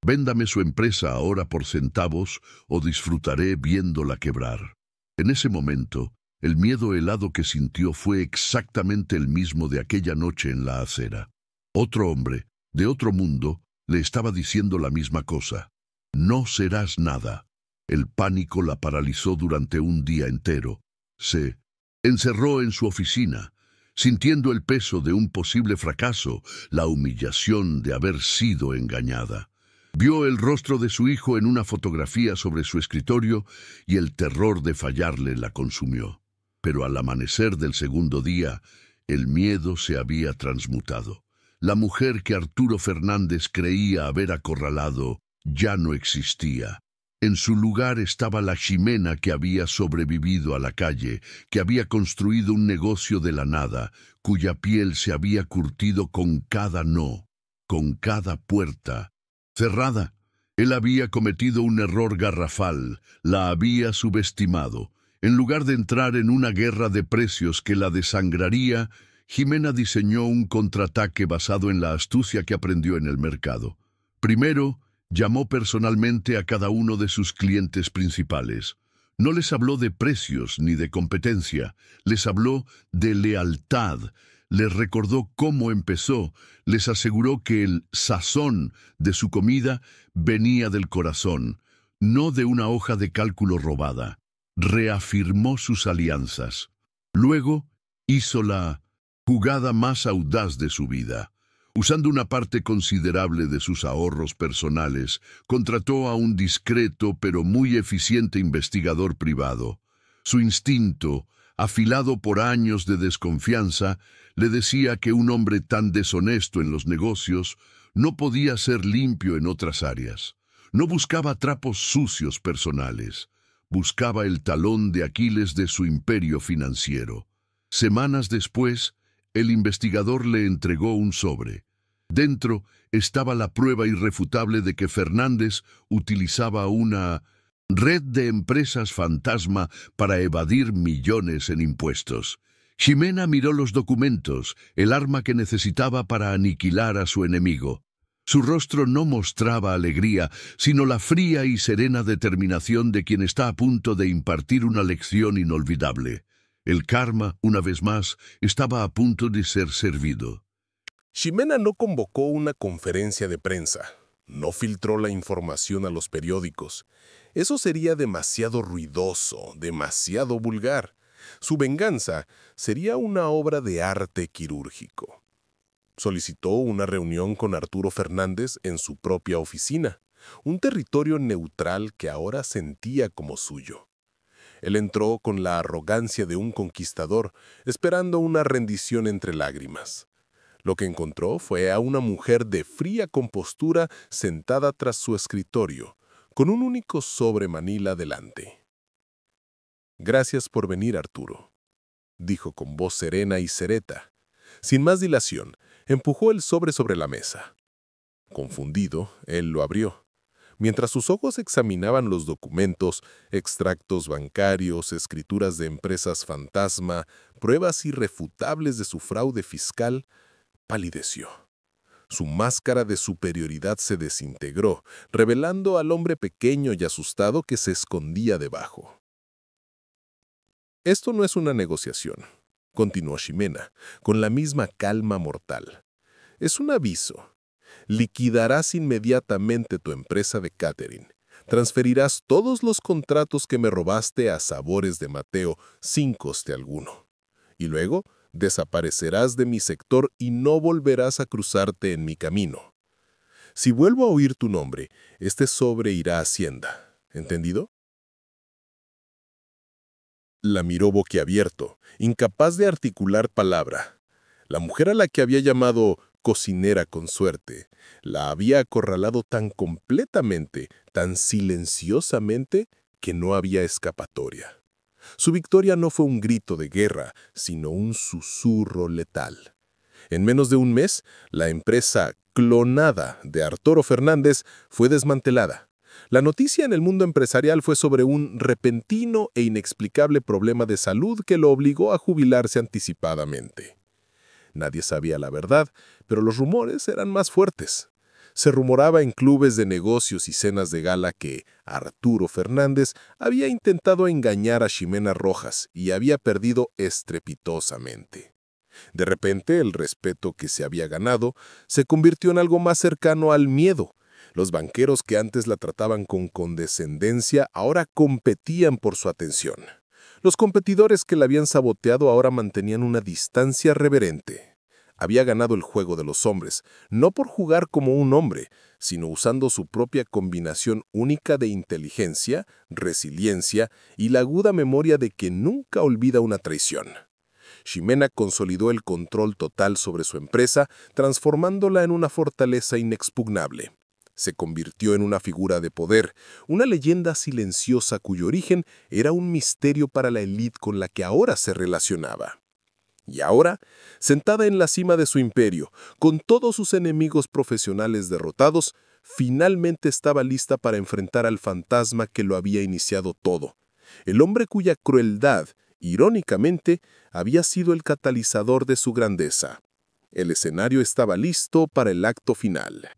Véndame su empresa ahora por centavos o disfrutaré viéndola quebrar». En ese momento, el miedo helado que sintió fue exactamente el mismo de aquella noche en la acera. Otro hombre, de otro mundo, le estaba diciendo la misma cosa: «No serás nada». El pánico la paralizó durante un día entero. Se encerró en su oficina, sintiendo el peso de un posible fracaso, la humillación de haber sido engañada. Vio el rostro de su hijo en una fotografía sobre su escritorio y el terror de fallarle la consumió. Pero al amanecer del segundo día, el miedo se había transmutado. La mujer que Arturo Fernández creía haber acorralado ya no existía. En su lugar estaba la Ximena que había sobrevivido a la calle, que había construido un negocio de la nada, cuya piel se había curtido con cada no, con cada puerta cerrada. Él había cometido un error garrafal, la había subestimado. En lugar de entrar en una guerra de precios que la desangraría, Ximena diseñó un contraataque basado en la astucia que aprendió en el mercado. Primero, llamó personalmente a cada uno de sus clientes principales. No les habló de precios ni de competencia, les habló de lealtad. Les recordó cómo empezó, les aseguró que el sazón de su comida venía del corazón, no de una hoja de cálculo robada. Reafirmó sus alianzas. Luego hizo la jugada más audaz de su vida. Usando una parte considerable de sus ahorros personales, contrató a un discreto pero muy eficiente investigador privado. Su instinto, afilado por años de desconfianza, le decía que un hombre tan deshonesto en los negocios no podía ser limpio en otras áreas. No buscaba trapos sucios personales, buscaba el talón de Aquiles de su imperio financiero. Semanas después, el investigador le entregó un sobre. Dentro estaba la prueba irrefutable de que Fernández utilizaba una red de empresas fantasma para evadir millones en impuestos. Ximena miró los documentos, el arma que necesitaba para aniquilar a su enemigo. Su rostro no mostraba alegría, sino la fría y serena determinación de quien está a punto de impartir una lección inolvidable. El karma, una vez más, estaba a punto de ser servido. Ximena no convocó una conferencia de prensa, no filtró la información a los periódicos. Eso sería demasiado ruidoso, demasiado vulgar. Su venganza sería una obra de arte quirúrgico. Solicitó una reunión con Arturo Fernández en su propia oficina, un territorio neutral que ahora sentía como suyo. Él entró con la arrogancia de un conquistador, esperando una rendición entre lágrimas. Lo que encontró fue a una mujer de fría compostura sentada tras su escritorio, con un único sobre manila delante. «Gracias por venir, Arturo», dijo con voz serena y sereta. Sin más dilación, empujó el sobre la mesa. Confundido, él lo abrió. Mientras sus ojos examinaban los documentos, extractos bancarios, escrituras de empresas fantasma, pruebas irrefutables de su fraude fiscal, palideció. Su máscara de superioridad se desintegró, revelando al hombre pequeño y asustado que se escondía debajo. «Esto no es una negociación», continuó Ximena, con la misma calma mortal. «Es un aviso. Liquidarás inmediatamente tu empresa de catering. Transferirás todos los contratos que me robaste a Sabores de Mateo sin coste alguno. Y luego desaparecerás de mi sector y no volverás a cruzarte en mi camino. Si vuelvo a oír tu nombre, este sobre irá a Hacienda. ¿Entendido?» La miró boquiabierto, incapaz de articular palabra. La mujer a la que había llamado cocinera con suerte, la había acorralado tan completamente, tan silenciosamente, que no había escapatoria. Su victoria no fue un grito de guerra, sino un susurro letal. En menos de un mes, la empresa clonada de Arturo Fernández fue desmantelada. La noticia en el mundo empresarial fue sobre un repentino e inexplicable problema de salud que lo obligó a jubilarse anticipadamente. Nadie sabía la verdad, pero los rumores eran más fuertes. Se rumoraba en clubes de negocios y cenas de gala que Arturo Fernández había intentado engañar a Ximena Rojas y había perdido estrepitosamente. De repente, el respeto que se había ganado se convirtió en algo más cercano al miedo. Los banqueros que antes la trataban con condescendencia ahora competían por su atención. Los competidores que la habían saboteado ahora mantenían una distancia reverente. Había ganado el juego de los hombres, no por jugar como un hombre, sino usando su propia combinación única de inteligencia, resiliencia y la aguda memoria de que nunca olvida una traición. Ximena consolidó el control total sobre su empresa, transformándola en una fortaleza inexpugnable. Se convirtió en una figura de poder, una leyenda silenciosa cuyo origen era un misterio para la élite con la que ahora se relacionaba. Y ahora, sentada en la cima de su imperio, con todos sus enemigos profesionales derrotados, finalmente estaba lista para enfrentar al fantasma que lo había iniciado todo, el hombre cuya crueldad, irónicamente, había sido el catalizador de su grandeza. El escenario estaba listo para el acto final.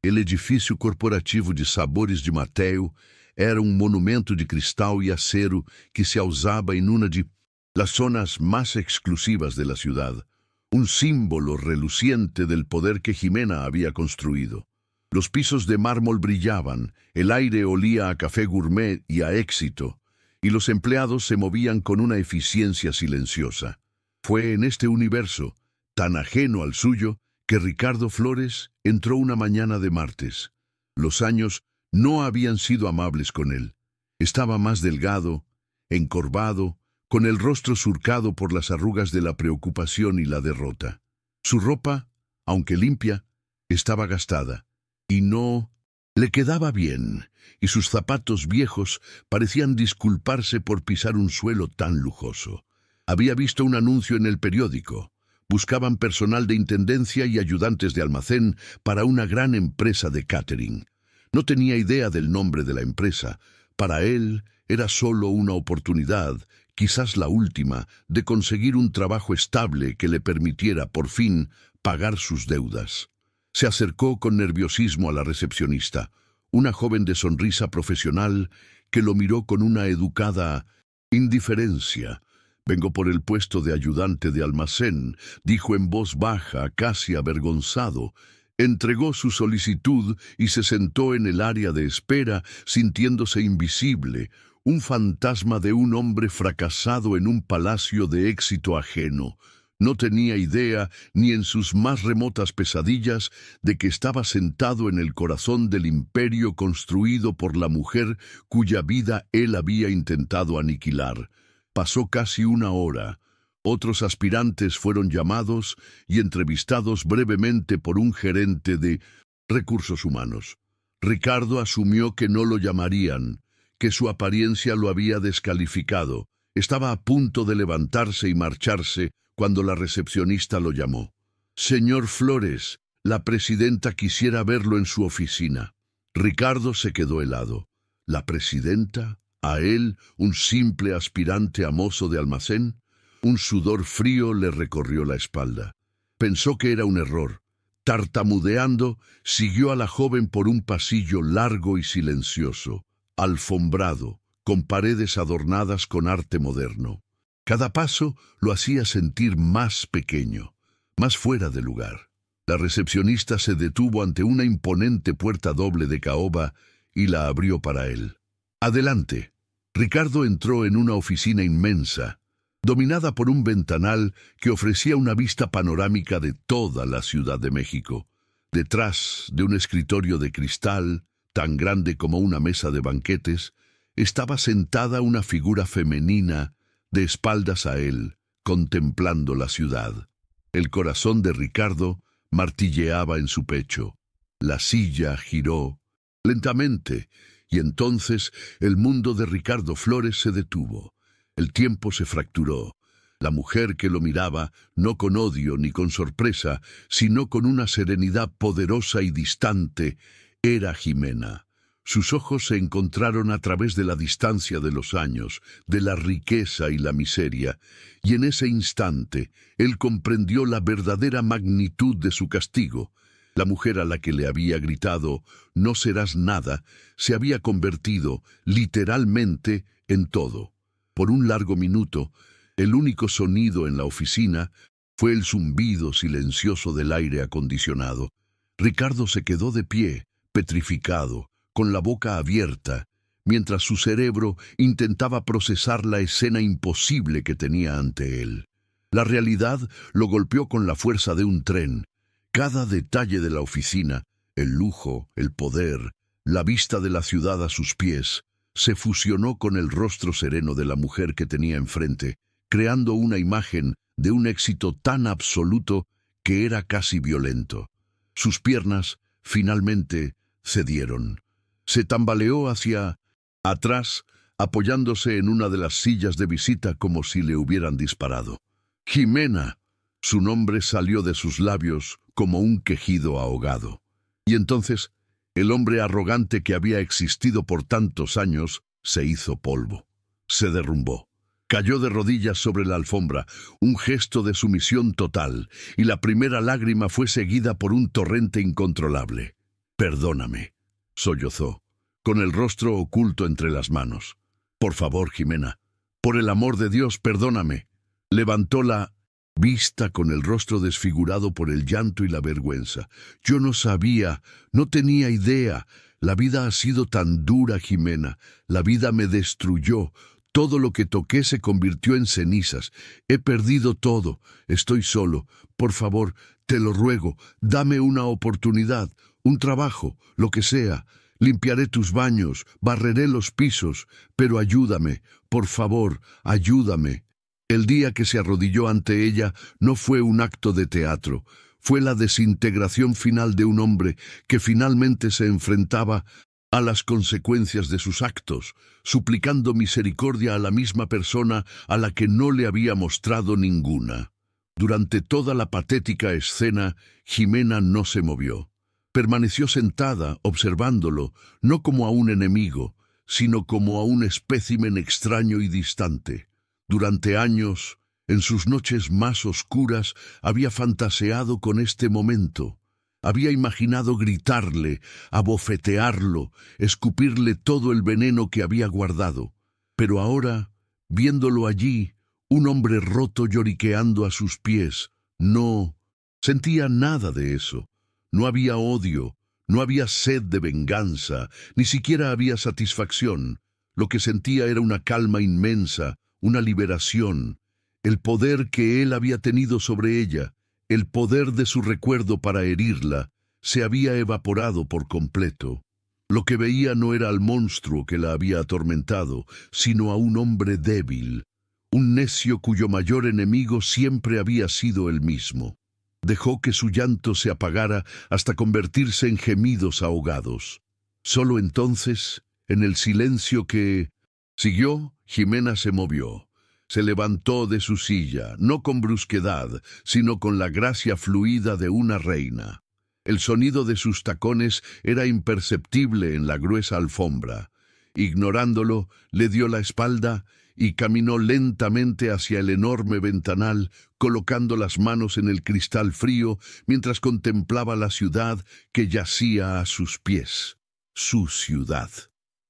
El edifício corporativo de Sabores de Mateo era un monumento de cristal y acero que se usaba en una de las zonas más exclusivas de la ciudad, un símbolo reluciente del poder que Ximena había construido. Los pisos de mármol brillaban, el aire olía a café gourmet y a éxito, y los empleados se movían con una eficiencia silenciosa. Fue en este universo, tan ajeno al suyo, que Ricardo Flores entró una mañana de martes. Los años no habían sido amables con él. Estaba más delgado, encorvado, con el rostro surcado por las arrugas de la preocupación y la derrota. Su ropa, aunque limpia, estaba gastada, y no le quedaba bien, y sus zapatos viejos parecían disculparse por pisar un suelo tan lujoso. Había visto un anuncio en el periódico. Buscaban personal de intendencia y ayudantes de almacén para una gran empresa de catering. No tenía idea del nombre de la empresa. Para él era solo una oportunidad, quizás la última, de conseguir un trabajo estable que le permitiera, por fin, pagar sus deudas. Se acercó con nerviosismo a la recepcionista, una joven de sonrisa profesional que lo miró con una educada indiferencia. «Vengo por el puesto de ayudante de almacén», dijo en voz baja, casi avergonzado. Entregó su solicitud y se sentó en el área de espera, sintiéndose invisible, un fantasma de un hombre fracasado en un palacio de éxito ajeno. No tenía idea, ni en sus más remotas pesadillas, de que estaba sentado en el corazón del imperio construido por la mujer cuya vida él había intentado aniquilar. Pasó casi una hora. Otros aspirantes fueron llamados y entrevistados brevemente por un gerente de recursos humanos. Ricardo asumió que no lo llamarían, que su apariencia lo había descalificado. Estaba a punto de levantarse y marcharse cuando la recepcionista lo llamó. «Señor Flores, la presidenta quisiera verlo en su oficina». Ricardo se quedó helado. ¿La presidenta? ¿A él, un simple aspirante a mozo de almacén? Un sudor frío le recorrió la espalda. Pensó que era un error. Tartamudeando, siguió a la joven por un pasillo largo y silencioso, alfombrado, con paredes adornadas con arte moderno. Cada paso lo hacía sentir más pequeño, más fuera de lugar. La recepcionista se detuvo ante una imponente puerta doble de caoba y la abrió para él. «Adelante». Ricardo entró en una oficina inmensa, dominada por un ventanal que ofrecía una vista panorámica de toda la Ciudad de México. Detrás de un escritorio de cristal, tan grande como una mesa de banquetes, estaba sentada una figura femenina, de espaldas a él, contemplando la ciudad. El corazón de Ricardo martilleaba en su pecho. La silla giró lentamente, y entonces el mundo de Ricardo Flores se detuvo. El tiempo se fracturó. La mujer que lo miraba, no con odio ni con sorpresa, sino con una serenidad poderosa y distante, era Ximena. Sus ojos se encontraron a través de la distancia de los años, de la riqueza y la miseria, y en ese instante él comprendió la verdadera magnitud de su castigo. La mujer a la que le había gritado «No serás nada» se había convertido, literalmente, en todo. Por un largo minuto, el único sonido en la oficina fue el zumbido silencioso del aire acondicionado. Ricardo se quedó de pie, petrificado, con la boca abierta, mientras su cerebro intentaba procesar la escena imposible que tenía ante él. La realidad lo golpeó con la fuerza de un tren. Cada detalle de la oficina, El lujo, el poder, la vista de la ciudad a sus pies, se fusionó con el rostro sereno de la mujer que tenía enfrente, creando una imagen de un éxito tan absoluto que era casi violento. Sus piernas, finalmente, cedieron. Se tambaleó hacia atrás, apoyándose en una de las sillas de visita como si le hubieran disparado. «Jimena». Su nombre salió de sus labios como un quejido ahogado. Y entonces, el hombre arrogante que había existido por tantos años se hizo polvo. Se derrumbó. Cayó de rodillas sobre la alfombra, un gesto de sumisión total, y la primera lágrima fue seguida por un torrente incontrolable. «Perdóname», sollozó, con el rostro oculto entre las manos. «Por favor, Jimena, por el amor de Dios, perdóname». Levantó la vista con el rostro desfigurado por el llanto y la vergüenza. «Yo no sabía, no tenía idea. La vida ha sido tan dura, Jimena. La vida me destruyó. Todo lo que toqué se convirtió en cenizas. He perdido todo. Estoy solo. Por favor, te lo ruego, dame una oportunidad, un trabajo, lo que sea. Limpiaré tus baños, barreré los pisos, pero ayúdame, por favor, ayúdame». El día que se arrodilló ante ella no fue un acto de teatro, fue la desintegración final de un hombre que finalmente se enfrentaba a las consecuencias de sus actos, suplicando misericordia a la misma persona a la que no le había mostrado ninguna. Durante toda la patética escena, Jimena no se movió. Permaneció sentada, observándolo, no como a un enemigo, sino como a un espécimen extraño y distante. Durante años, en sus noches más oscuras, había fantaseado con este momento. Había imaginado gritarle, abofetearlo, escupirle todo el veneno que había guardado. Pero ahora, viéndolo allí, un hombre roto lloriqueando a sus pies, no sentía nada de eso. No había odio, no había sed de venganza, ni siquiera había satisfacción. Lo que sentía era una calma inmensa, una liberación, el poder que él había tenido sobre ella, el poder de su recuerdo para herirla, se había evaporado por completo. Lo que veía no era al monstruo que la había atormentado, sino a un hombre débil, un necio cuyo mayor enemigo siempre había sido él mismo. Dejó que su llanto se apagara hasta convertirse en gemidos ahogados. Solo entonces, en el silencio que siguió, Jimena se movió. Se levantó de su silla, no con brusquedad, sino con la gracia fluida de una reina. El sonido de sus tacones era imperceptible en la gruesa alfombra. Ignorándolo, le dio la espalda y caminó lentamente hacia el enorme ventanal, colocando las manos en el cristal frío mientras contemplaba la ciudad que yacía a sus pies. Su ciudad.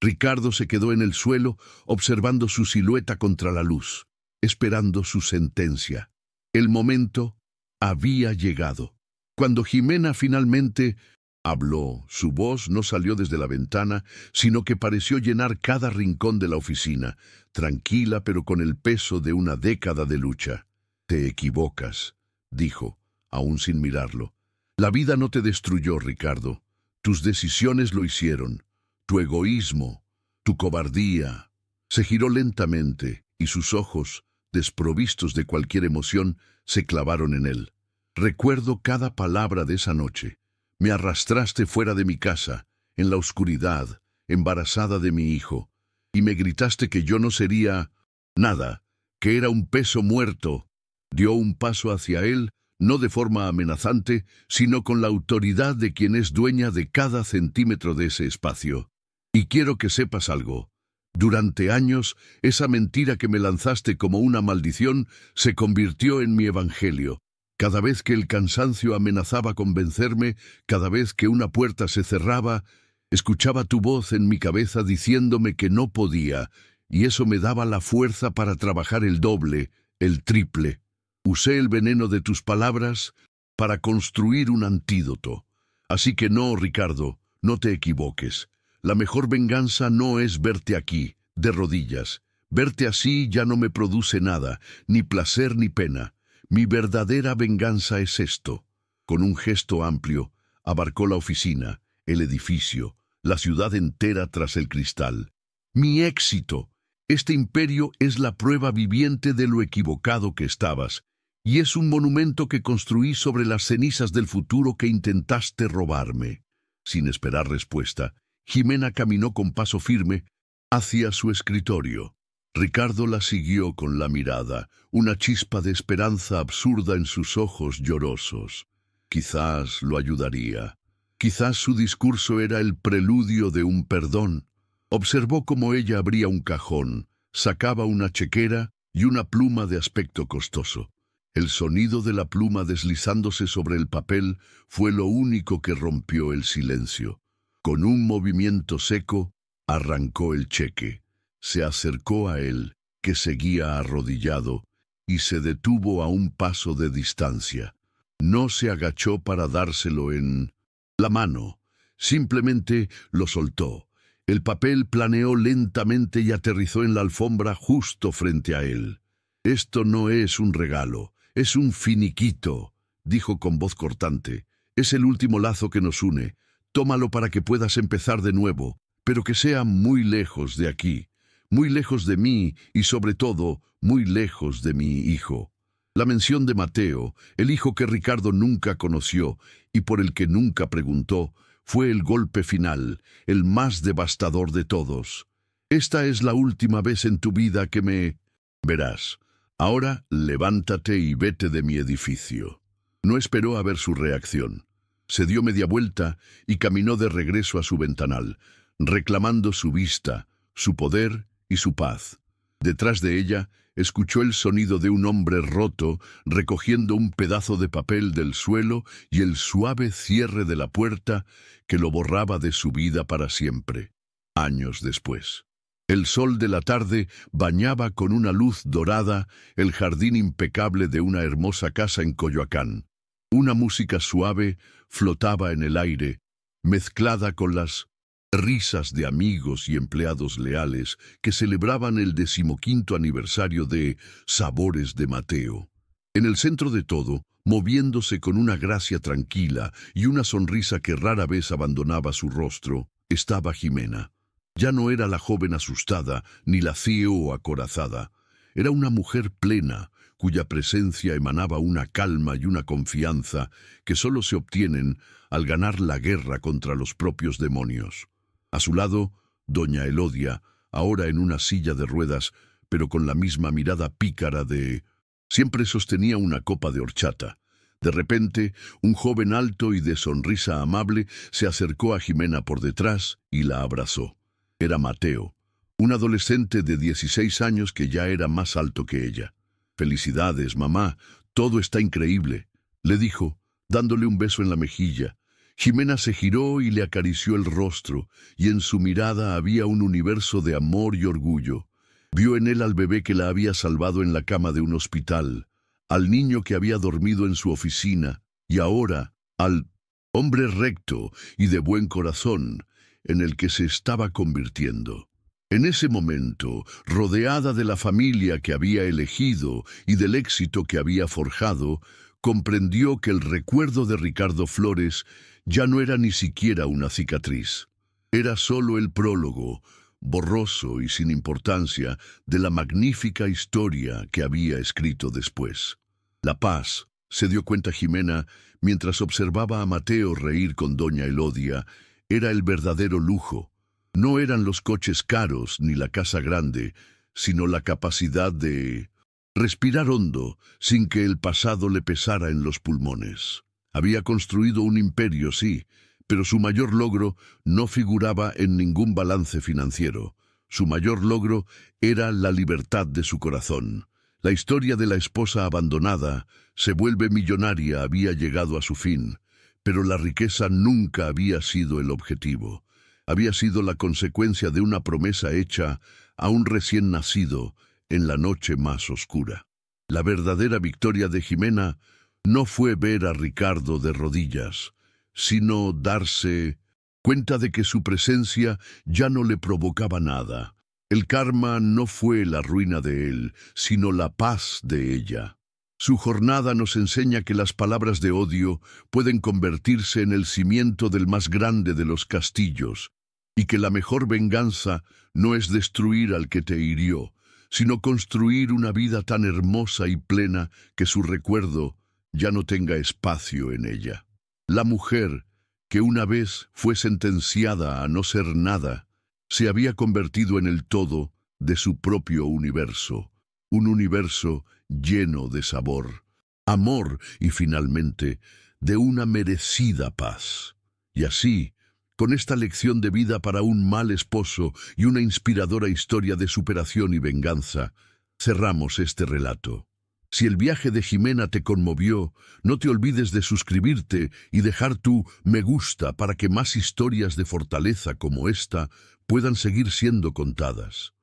Ricardo se quedó en el suelo, observando su silueta contra la luz, esperando su sentencia. El momento había llegado. Cuando Jimena finalmente habló, su voz no salió desde la ventana, sino que pareció llenar cada rincón de la oficina, tranquila pero con el peso de una década de lucha. «Te equivocas», dijo, aún sin mirarlo. «La vida no te destruyó, Ricardo. Tus decisiones lo hicieron. Tu egoísmo, tu cobardía». Se giró lentamente y sus ojos, desprovistos de cualquier emoción, se clavaron en él. «Recuerdo cada palabra de esa noche. Me arrastraste fuera de mi casa, en la oscuridad, embarazada de mi hijo, y me gritaste que yo no sería nada, que era un peso muerto». Dio un paso hacia él, no de forma amenazante, sino con la autoridad de quien es dueña de cada centímetro de ese espacio. «Y quiero que sepas algo. Durante años, esa mentira que me lanzaste como una maldición se convirtió en mi evangelio. Cada vez que el cansancio amenazaba con vencerme, cada vez que una puerta se cerraba, escuchaba tu voz en mi cabeza diciéndome que no podía, y eso me daba la fuerza para trabajar el doble, el triple. Usé el veneno de tus palabras para construir un antídoto. Así que no, Ricardo, no te equivoques. La mejor venganza no es verte aquí, de rodillas. Verte así ya no me produce nada, ni placer ni pena. Mi verdadera venganza es esto». Con un gesto amplio, Abarcó la oficina, el edificio, la ciudad entera tras el cristal. Mi éxito. Este imperio es la prueba viviente de lo equivocado que estabas, y es un monumento que construí sobre las cenizas del futuro que intentaste robarme. Sin esperar respuesta, Jimena caminó con paso firme hacia su escritorio. Ricardo la siguió con la mirada, una chispa de esperanza absurda en sus ojos llorosos. Quizás lo ayudaría. Quizás su discurso era el preludio de un perdón. Observó cómo ella abría un cajón, sacaba una chequera y una pluma de aspecto costoso. El sonido de la pluma deslizándose sobre el papel fue lo único que rompió el silencio. Con un movimiento seco, arrancó el cheque. Se acercó a él, que seguía arrodillado, y se detuvo a un paso de distancia. No se agachó para dárselo en la mano. Simplemente lo soltó. El papel planeó lentamente y aterrizó en la alfombra justo frente a él. «Esto no es un regalo, es un finiquito», dijo con voz cortante. «Es el último lazo que nos une. Tómalo para que puedas empezar de nuevo, pero que sea muy lejos de aquí, muy lejos de mí y, sobre todo, muy lejos de mi hijo». La mención de Mateo, el hijo que Ricardo nunca conoció y por el que nunca preguntó, fue el golpe final, el más devastador de todos. «Esta es la última vez en tu vida que me... Verás, ahora levántate y vete de mi edificio». No esperó a ver su reacción. Se dio media vuelta y caminó de regreso a su ventanal, reclamando su vista, su poder y su paz. Detrás de ella, escuchó el sonido de un hombre roto recogiendo un pedazo de papel del suelo y el suave cierre de la puerta que lo borraba de su vida para siempre. Años después. El sol de la tarde bañaba con una luz dorada el jardín impecable de una hermosa casa en Coyoacán. Una música suave flotaba en el aire, mezclada con las risas de amigos y empleados leales que celebraban el 15º aniversario de Sabores de Mateo. En el centro de todo, moviéndose con una gracia tranquila y una sonrisa que rara vez abandonaba su rostro, estaba Jimena. Ya no era la joven asustada ni la CEO acorazada. Era una mujer plena, cuya presencia emanaba una calma y una confianza que solo se obtienen al ganar la guerra contra los propios demonios. A su lado, doña Elodia, ahora en una silla de ruedas, pero con la misma mirada pícara de... Siempre sostenía una copa de horchata. De repente, un joven alto y de sonrisa amable se acercó a Jimena por detrás y la abrazó. Era Mateo, un adolescente de 16 años que ya era más alto que ella. «Felicidades, mamá, todo está increíble», le dijo, dándole un beso en la mejilla. Jimena se giró y le acarició el rostro, y en su mirada había un universo de amor y orgullo. Vio en él al bebé que la había salvado en la cama de un hospital, al niño que había dormido en su oficina, y ahora al hombre recto y de buen corazón en el que se estaba convirtiendo. En ese momento, rodeada de la familia que había elegido y del éxito que había forjado, comprendió que el recuerdo de Ricardo Flores ya no era ni siquiera una cicatriz. Era solo el prólogo, borroso y sin importancia, de la magnífica historia que había escrito después. La paz, se dio cuenta Jimena, mientras observaba a Mateo reír con doña Elodia, era el verdadero lujo. No eran los coches caros ni la casa grande, sino la capacidad de respirar hondo sin que el pasado le pesara en los pulmones. Había construido un imperio, sí, pero su mayor logro no figuraba en ningún balance financiero. Su mayor logro era la libertad de su corazón. La historia de la esposa abandonada, se vuelve millonaria, había llegado a su fin, pero la riqueza nunca había sido el objetivo. Había sido la consecuencia de una promesa hecha a un recién nacido en la noche más oscura. La verdadera victoria de Jimena no fue ver a Ricardo de rodillas, sino darse cuenta de que su presencia ya no le provocaba nada. El karma no fue la ruina de él, sino la paz de ella. Su jornada nos enseña que las palabras de odio pueden convertirse en el cimiento del más grande de los castillos, y que la mejor venganza no es destruir al que te hirió, sino construir una vida tan hermosa y plena que su recuerdo ya no tenga espacio en ella. La mujer, que una vez fue sentenciada a no ser nada, se había convertido en el todo de su propio universo, un universo lleno de sabor, amor y finalmente de una merecida paz. Y así, con esta lección de vida para un mal esposo y una inspiradora historia de superación y venganza, cerramos este relato. Si el viaje de Jimena te conmovió, no te olvides de suscribirte y dejar tu me gusta para que más historias de fortaleza como esta puedan seguir siendo contadas.